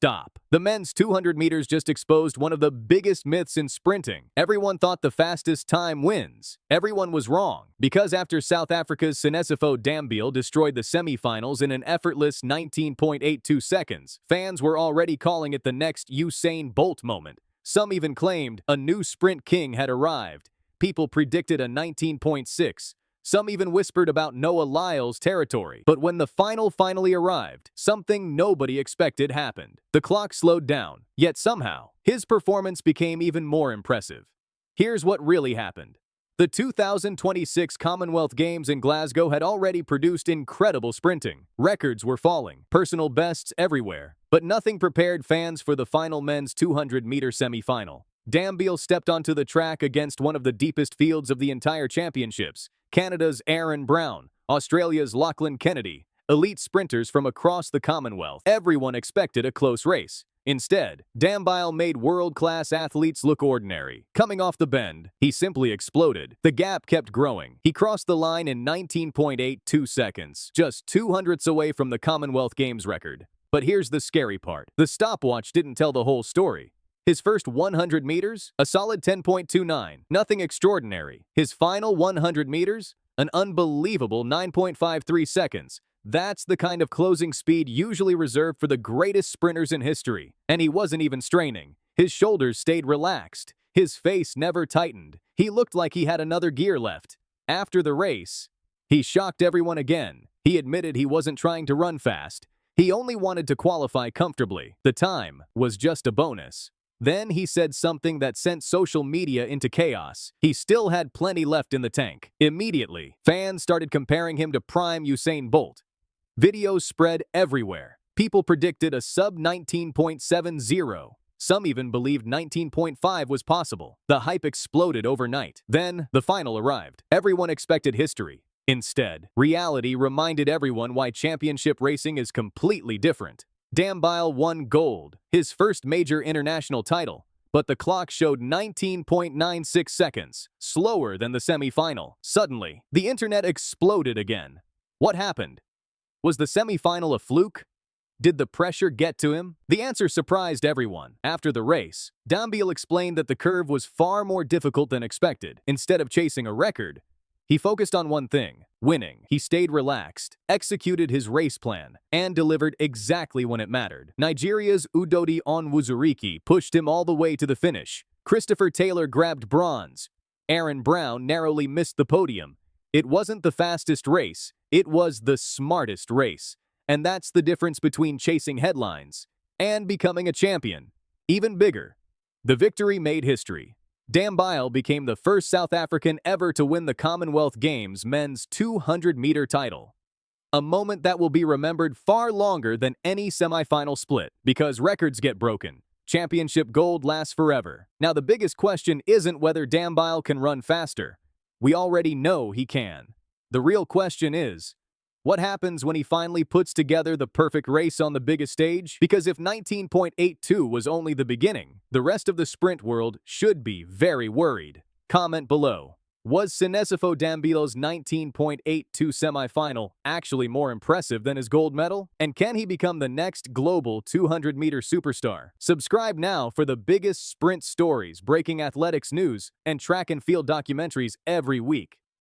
Stop. The men's 200 meters just exposed one of the biggest myths in sprinting. Everyone thought the fastest time wins. Everyone was wrong, because after South Africa's Sinesipho Dambile destroyed the semifinals in an effortless 19.82 seconds, fans were already calling it the next Usain Bolt moment. Some even claimed a new sprint king had arrived. People predicted a 19.6. Some even whispered about Noah Lyle's territory. But when the final finally arrived, something nobody expected happened. The clock slowed down, yet somehow, his performance became even more impressive. Here's what really happened. The 2026 Commonwealth Games in Glasgow had already produced incredible sprinting. Records were falling, personal bests everywhere. But nothing prepared fans for the final men's 200-meter semifinal. Dambile stepped onto the track against one of the deepest fields of the entire championships. Canada's Aaron Brown, Australia's Lachlan Kennedy, elite sprinters from across the Commonwealth. Everyone expected a close race. Instead, Dambile made world-class athletes look ordinary. Coming off the bend, he simply exploded. The gap kept growing. He crossed the line in 19.82 seconds, just 200ths away from the Commonwealth Games record. But here's the scary part. The stopwatch didn't tell the whole story. His first 100 meters, a solid 10.29, nothing extraordinary. His final 100 meters, an unbelievable 9.53 seconds. That's the kind of closing speed usually reserved for the greatest sprinters in history. And he wasn't even straining. His shoulders stayed relaxed. His face never tightened. He looked like he had another gear left. After the race, he shocked everyone again. He admitted he wasn't trying to run fast. He only wanted to qualify comfortably. The time was just a bonus. Then he said something that sent social media into chaos. He still had plenty left in the tank. Immediately, fans started comparing him to prime Usain Bolt. Videos spread everywhere. People predicted a sub 19.70. Some even believed 19.5 was possible. The hype exploded overnight. Then, the final arrived. Everyone expected history. Instead, reality reminded everyone why championship racing is completely different. Dambile won gold, his first major international title, but the clock showed 19.96 seconds, slower than the semifinal. Suddenly, the internet exploded again. What happened? Was the semifinal a fluke? Did the pressure get to him? The answer surprised everyone. After the race, Dambile explained that the curve was far more difficult than expected. Instead of chasing a record, he focused on one thing: winning. He stayed relaxed, executed his race plan, and delivered exactly when it mattered. Nigeria's Udodi Onwuzurike pushed him all the way to the finish. Christopher Taylor grabbed bronze. Aaron Brown narrowly missed the podium. It wasn't the fastest race, it was the smartest race. And that's the difference between chasing headlines and becoming a champion. Even bigger, the victory made history. Dambile became the first South African ever to win the Commonwealth Games men's 200-meter title. A moment that will be remembered far longer than any semifinal split, because records get broken. Championship gold lasts forever. Now, the biggest question isn't whether Dambile can run faster. We already know he can. The real question is, what happens when he finally puts together the perfect race on the biggest stage? Because if 19.82 was only the beginning, the rest of the sprint world should be very worried. Comment below. Was Sinesipho Dambile's 19.82 semifinal actually more impressive than his gold medal? And can he become the next global 200-meter superstar? Subscribe now for the biggest sprint stories, breaking athletics news, and track and field documentaries every week.